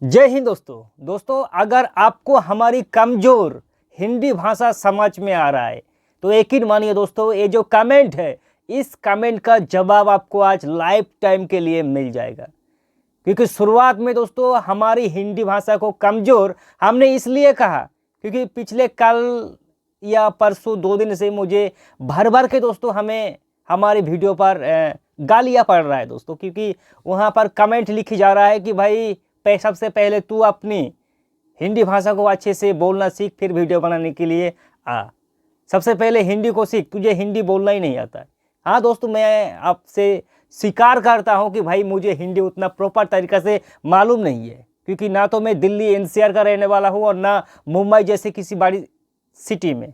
जय हिंद दोस्तों अगर आपको हमारी कमजोर हिंदी भाषा समझ में आ रहा है तो यकीन मानिए दोस्तों, ये जो कमेंट है इस कमेंट का जवाब आपको आज लाइफ टाइम के लिए मिल जाएगा। क्योंकि शुरुआत में दोस्तों हमारी हिंदी भाषा को कमजोर हमने इसलिए कहा क्योंकि पिछले कल या परसों 2 दिन से मुझे भर भर के दोस्तों हमें हमारी वीडियो पर गालियाँ पड़ रहा है दोस्तों। क्योंकि वहाँ पर कमेंट लिखी जा रहा है कि भाई सबसे पहले तू अपनी हिंदी भाषा को अच्छे से बोलना सीख, फिर वीडियो बनाने के लिए आ। सबसे पहले हिंदी को सीख, तुझे हिंदी बोलना ही नहीं आता है। हाँ दोस्तों, मैं आपसे स्वीकार करता हूँ कि भाई मुझे हिंदी उतना प्रॉपर तरीक़ा से मालूम नहीं है, क्योंकि ना तो मैं दिल्ली एनसीआर का रहने वाला हूँ और ना मुंबई जैसे किसी बड़ी सिटी में।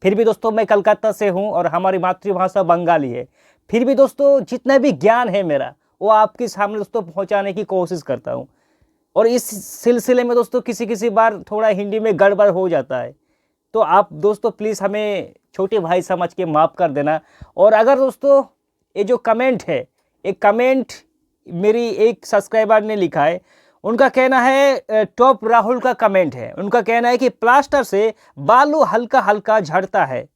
फिर भी दोस्तों मैं कलकत्ता से हूँ और हमारी मातृभाषा बंगाली है। फिर भी दोस्तों जितना भी ज्ञान है मेरा वो आपके सामने दोस्तों पहुँचाने की कोशिश करता हूँ। और इस सिलसिले में दोस्तों किसी किसी बार थोड़ा हिंदी में गड़बड़ हो जाता है, तो आप दोस्तों प्लीज़ हमें छोटे भाई समझ के माफ़ कर देना। और अगर दोस्तों ये जो कमेंट है, एक कमेंट मेरी एक सब्सक्राइबर ने लिखा है, उनका कहना है, टॉप राहुल का कमेंट है, उनका कहना है कि प्लास्टर से बालू हल्का हल्का झड़ता है,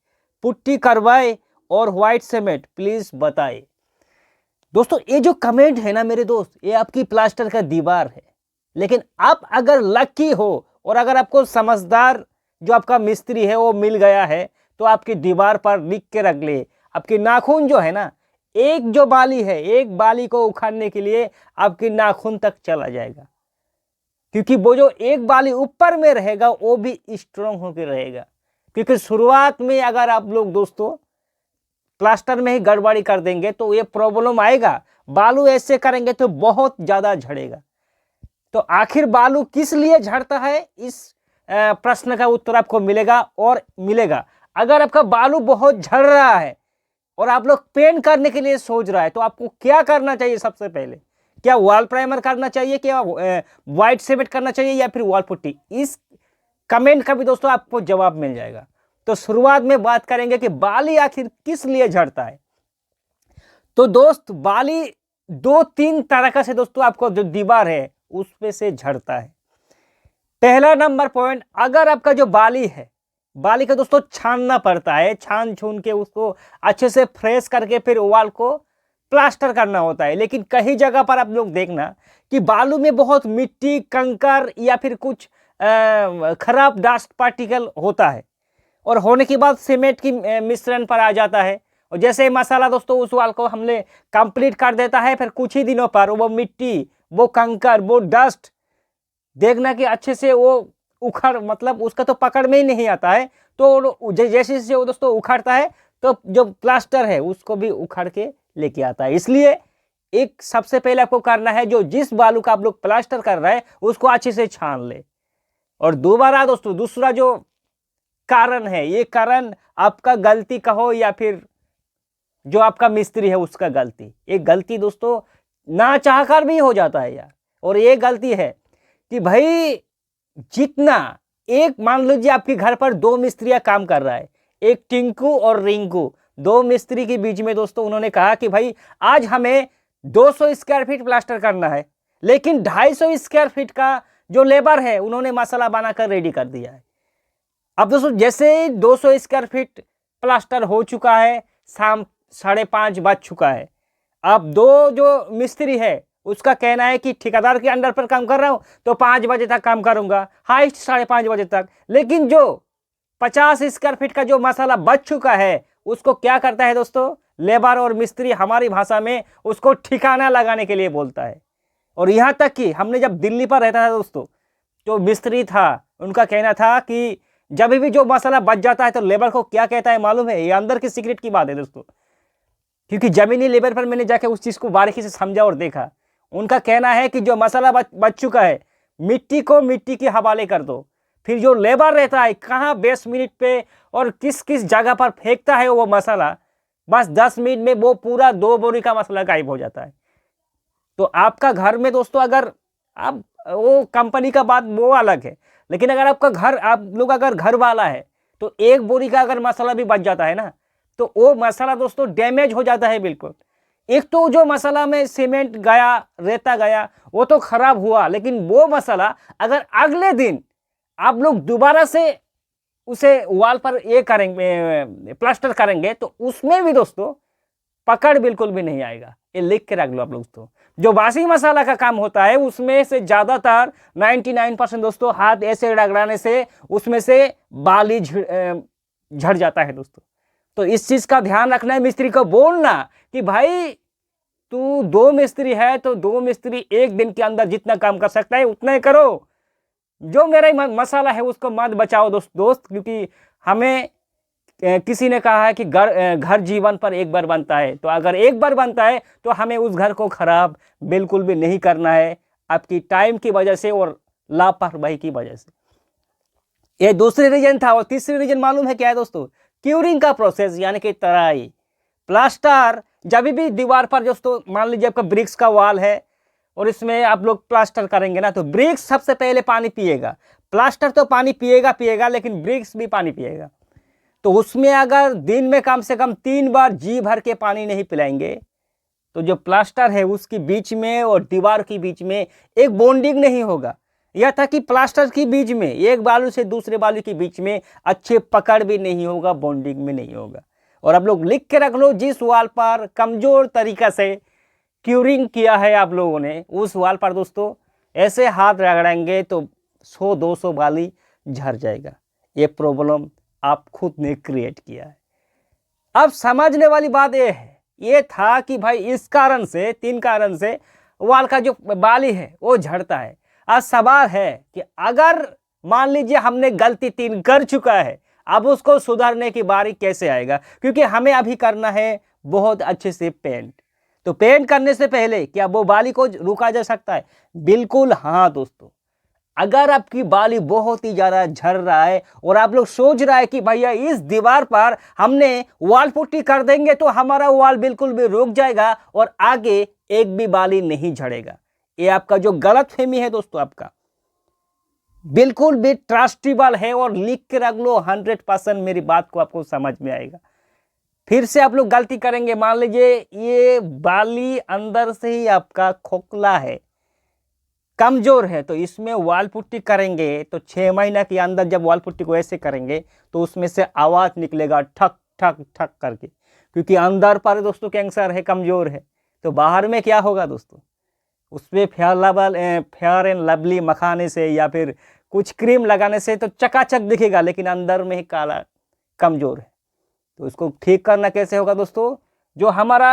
पुट्टी करवाए और वाइट सीमेंट प्लीज़ बताए। दोस्तों ये जो कमेंट है ना मेरे दोस्त, ये आपकी प्लास्टर का दीवार है। लेकिन आप अगर लकी हो और अगर आपको समझदार जो आपका मिस्त्री है वो मिल गया है तो आपकी दीवार पर लिख के रख ले, आपकी नाखून जो है ना, एक जो बाली है, एक बाली को उखाड़ने के लिए आपकी नाखून तक चला जाएगा। क्योंकि वो जो एक बाली ऊपर में रहेगा वो भी स्ट्रांग होकर रहेगा। क्योंकि शुरुआत में अगर आप लोग दोस्तों प्लास्टर में ही गड़बड़ी कर देंगे तो ये प्रॉब्लम आएगा। बालू ऐसे करेंगे तो बहुत ज़्यादा झड़ेगा। तो आखिर बालू किस लिए झड़ता है, इस प्रश्न का उत्तर आपको मिलेगा और मिलेगा। अगर आपका बालू बहुत झड़ रहा है और आप लोग पेंट करने के लिए सोच रहा है तो आपको क्या करना चाहिए? सबसे पहले क्या वॉल प्राइमर करना चाहिए, क्या वाइट सीमेंट करना चाहिए या फिर वॉल पुट्टी? इस कमेंट का भी दोस्तों आपको जवाब मिल जाएगा। तो शुरुआत में बात करेंगे कि बाली आखिर किस लिए झड़ता है। तो दोस्त बाली 2-3 तरह का से दोस्तों आपको जो दीवार है उसमें से झड़ता है। पहला नंबर पॉइंट, अगर आपका जो बाली है, बाली का दोस्तों छानना पड़ता है, छान छून के उसको अच्छे से फ्रेश करके फिर वॉल को प्लास्टर करना होता है। लेकिन कई जगह पर आप लोग देखना कि बालू में बहुत मिट्टी, कंकर या फिर कुछ खराब डस्ट पार्टिकल होता है और होने के बाद सीमेंट की मिश्रण पर आ जाता है। और जैसे मसाला दोस्तों उस वॉल को हमने कंप्लीट कर देता है, फिर कुछ ही दिनों पर वो मिट्टी, वो कंकर, वो डस्ट देखना कि अच्छे से वो उखड़, मतलब उसका तो पकड़ में ही नहीं आता है। तो जैसे जैसे वो दोस्तों उखड़ता है तो जो प्लास्टर है उसको भी उखड़ के लेके आता है। इसलिए एक सबसे पहले आपको करना है, जो जिस बालू का आप लोग प्लास्टर कर रहे हैं उसको अच्छे से छान ले। और दोबारा दोस्तों दूसरा जो कारण है, ये कारण आपका गलती कहो या फिर जो आपका मिस्त्री है उसका गलती, एक गलती दोस्तों ना चाहकर भी हो जाता है यार। और ये गलती है कि भाई जितना एक, मान लीजिए आपके घर पर 2 मिस्त्रियां काम कर रहा है, एक टिंकू और रिंकू, 2 मिस्त्री के बीच में दोस्तों उन्होंने कहा कि भाई आज हमें 200 स्क्वायर फीट प्लास्टर करना है, लेकिन 250 स्क्वायर फीट का जो लेबर है उन्होंने मसाला बनाकर रेडी कर दिया है। अब दोस्तों जैसे 200 स्क्वायर फीट प्लास्टर हो चुका है, शाम 5:30 बज चुका है। अब 2 जो मिस्त्री है उसका कहना है कि ठेकेदार के अंडर पर काम कर रहा हूं तो 5 बजे तक काम करूंगा, हाइस्ट 5:30 बजे तक। लेकिन जो 50 स्क्वायर फीट का जो मसाला बच चुका है उसको क्या करता है दोस्तों, लेबर और मिस्त्री हमारी भाषा में उसको ठिकाना लगाने के लिए बोलता है। और यहाँ तक कि हमने जब दिल्ली पर रहता था दोस्तों, जो मिस्त्री था उनका कहना था कि जब भी जो मसाला बच जाता है तो लेबर को क्या कहता है मालूम है? ये अंदर की सीक्रेट की बात है दोस्तों, क्योंकि जमीनी लेवल पर मैंने जाके उस चीज़ को बारीकी से समझा और देखा। उनका कहना है कि जो मसाला बच चुका है मिट्टी को मिट्टी के हवाले कर दो, फिर जो लेबर रहता है कहाँ 20 मिनट पे और किस किस जगह पर फेंकता है वो मसाला, बस 10 मिनट में वो पूरा 2 बोरी का मसाला गायब हो जाता है। तो आपका घर में दोस्तों, अगर आप, वो कंपनी का बात वो अलग है, लेकिन अगर आपका घर, आप लोग अगर घर वाला है तो 1 बोरी का अगर मसाला भी बच जाता है ना तो वो मसाला दोस्तों डैमेज हो जाता है बिल्कुल। एक तो जो मसाला में सीमेंट गया, रेता गया, वो तो खराब हुआ, लेकिन वो मसाला अगर अगले दिन आप लोग दोबारा से उसे वॉल पर ये करेंगे, प्लास्टर करेंगे, तो उसमें भी दोस्तों पकड़ बिल्कुल भी नहीं आएगा। ये लिख के रख लो आप लोग। तो जो बासी मसाला का काम होता है उसमें से ज्यादातर 99% दोस्तों हाथ ऐसे रगड़ाने से उसमें से बाली झड़ जाता है दोस्तों। तो इस चीज का ध्यान रखना है। मिस्त्री को बोलना कि भाई तू 2 मिस्त्री है तो 2 मिस्त्री एक दिन के अंदर जितना काम कर सकता है उतना ही करो। जो मेरा मसाला है उसको मत बचाओ दोस्त, क्योंकि हमें किसी ने कहा है कि घर जीवन पर एक बार बनता है। तो अगर एक बार बनता है तो हमें उस घर को खराब बिल्कुल भी नहीं करना है, आपकी टाइम की वजह से और लापरवाही की वजह से। ये दूसरी रीजन था। और तीसरी रीजन मालूम है क्या है दोस्तों? क्यूरिंग का प्रोसेस, यानी कि तराई। प्लास्टर जब भी दीवार पर दोस्तों, मान लीजिए आपका ब्रिक्स का वॉल है और इसमें आप लोग प्लास्टर करेंगे ना, तो ब्रिक्स सबसे पहले पानी पिएगा। प्लास्टर तो पानी पिएगा, लेकिन ब्रिक्स भी पानी पिएगा। तो उसमें अगर दिन में कम से कम 3 बार जी भर के पानी नहीं पिलाएंगे तो जो प्लास्टर है उसके बीच में और दीवार के बीच में एक बॉन्डिंग नहीं होगा। यह था कि प्लास्टर के बीच में एक बालू से दूसरे बालू के बीच में अच्छे पकड़ भी नहीं होगा, बॉन्डिंग भी नहीं होगा। और आप लोग लिख के रख लो, जिस वाल पर कमजोर तरीका से क्यूरिंग किया है आप लोगों ने, उस वाल पर दोस्तों ऐसे हाथ रगड़ेंगे तो 100-200 बाली झड़ जाएगा। ये प्रॉब्लम आप खुद ने क्रिएट किया है। अब समझने वाली बात यह है, ये था कि भाई इस कारण से, 3 कारण से वाल का जो बाली है वो झड़ता है। आज सवाल है कि अगर मान लीजिए हमने गलती 3 कर चुका है, अब उसको सुधारने की बारी कैसे आएगा? क्योंकि हमें अभी करना है बहुत अच्छे से पेंट। तो पेंट करने से पहले क्या वो बाली को रोका जा सकता है? बिल्कुल हाँ दोस्तों। अगर आपकी बाली बहुत ही ज्यादा झड़ रहा है और आप लोग सोच रहा है कि भैया इस दीवार पर हमने वॉल पुट्टी कर देंगे तो हमारा वॉल बिल्कुल भी रुक जाएगा और आगे एक भी बाली नहीं झड़ेगा, ये आपका जो गलतफहमी है दोस्तों, आपका बिल्कुल भी ट्रस्टेबल है। और लिख के रख लो, 100% मेरी बात को आपको समझ में आएगा। फिर से आप लोग गलती करेंगे, मान लीजिए ये बाली अंदर से ही आपका खोखला है, कमजोर है, तो इसमें वॉल पुट्टी करेंगे तो 6 महीना के अंदर जब वॉल पुट्टी को ऐसे करेंगे तो उसमें से आवाज निकलेगा ठक ठक ठक करके, क्योंकि अंदर पर दोस्तों कैंसर है, कमजोर है। तो बाहर में क्या होगा दोस्तों? उसमें फेयर एंड लवली मखाने से या फिर कुछ क्रीम लगाने से तो चकाचक दिखेगा, लेकिन अंदर में ही काला, कमजोर है। तो इसको ठीक करना कैसे होगा दोस्तों? जो हमारा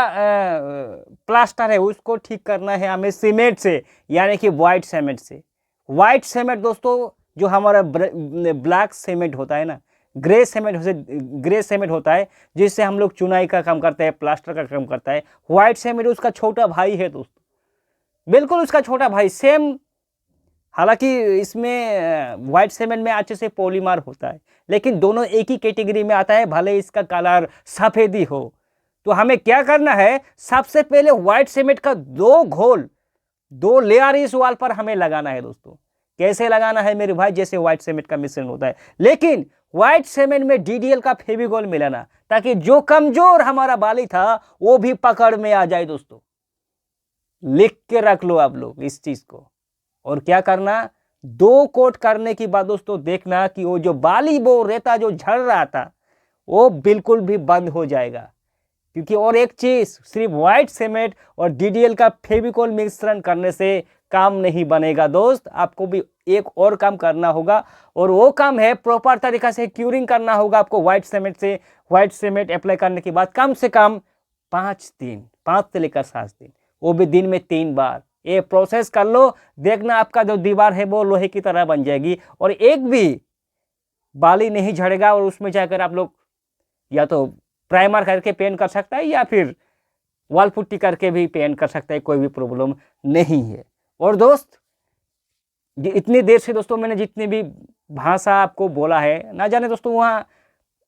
प्लास्टर है उसको ठीक करना है हमें सीमेंट से, यानी कि वाइट सीमेंट से। वाइट सीमेंट दोस्तों जो हमारा ब्लैक सीमेंट होता है ना, ग्रे सीमेंट होता है, जिससे हम लोग चुनाई का काम करते हैं, प्लास्टर का काम करता है। व्हाइट सीमेंट उसका छोटा भाई है दोस्तों, बिल्कुल उसका छोटा भाई सेम। हालांकि इसमें व्हाइट सीमेंट में अच्छे से पॉलीमर होता है, लेकिन दोनों एक ही कैटेगरी में आता है, भले इसका कलर सफेदी हो। तो हमें क्या करना है, सबसे पहले व्हाइट सीमेंट का 2 लेयर इस वॉल पर हमें लगाना है दोस्तों। कैसे लगाना है मेरे भाई? जैसे व्हाइट सीमेंट का मिश्रण होता है, लेकिन व्हाइट सीमेंट में DDL का फेविकोल मिलाना, ताकि जो कमजोर हमारा बाली था वो भी पकड़ में आ जाए दोस्तों। लिख के रख लो आप लोग इस चीज को। और क्या करना, 2 कोट करने की बाद दोस्तों देखना कि वो जो बाली, वो रेता जो झड़ रहा था वो बिल्कुल भी बंद हो जाएगा। क्योंकि और एक चीज, सिर्फ व्हाइट सीमेंट और DDL का फेविकोल मिश्रण करने से काम नहीं बनेगा दोस्त। आपको भी एक और काम करना होगा, और वो काम है प्रॉपर तरीका से क्यूरिंग करना होगा आपको व्हाइट सीमेंट से। व्हाइट सीमेंट अप्लाई करने के बाद कम से कम 5 से लेकर 7 दिन, वो भी दिन में 3 बार ये प्रोसेस कर लो। देखना आपका जो दीवार है वो लोहे की तरह बन जाएगी और एक भी बाली नहीं झड़ेगा। और उसमें जाकर आप लोग या तो प्राइमर करके पेंट कर सकता है या फिर वॉल पुट्टी करके भी पेंट कर सकता है, कोई भी प्रॉब्लम नहीं है। और दोस्त इतनी देर से दोस्तों मैंने जितनी भी भाषा आपको बोला है, ना जाने दोस्तों वहाँ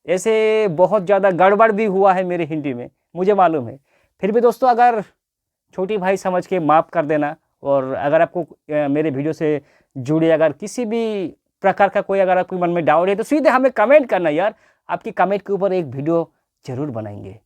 ऐसे बहुत ज़्यादा गड़बड़ भी हुआ है मेरे हिंदी में, मुझे मालूम है। फिर भी दोस्तों अगर छोटी भाई समझ के माफ़ कर देना। और अगर आपको मेरे वीडियो से जुड़े अगर किसी भी प्रकार का कोई अगर आपके मन में डाउट है तो सीधे हमें कमेंट करना यार, आपकी कमेंट के ऊपर एक वीडियो जरूर बनाएंगे।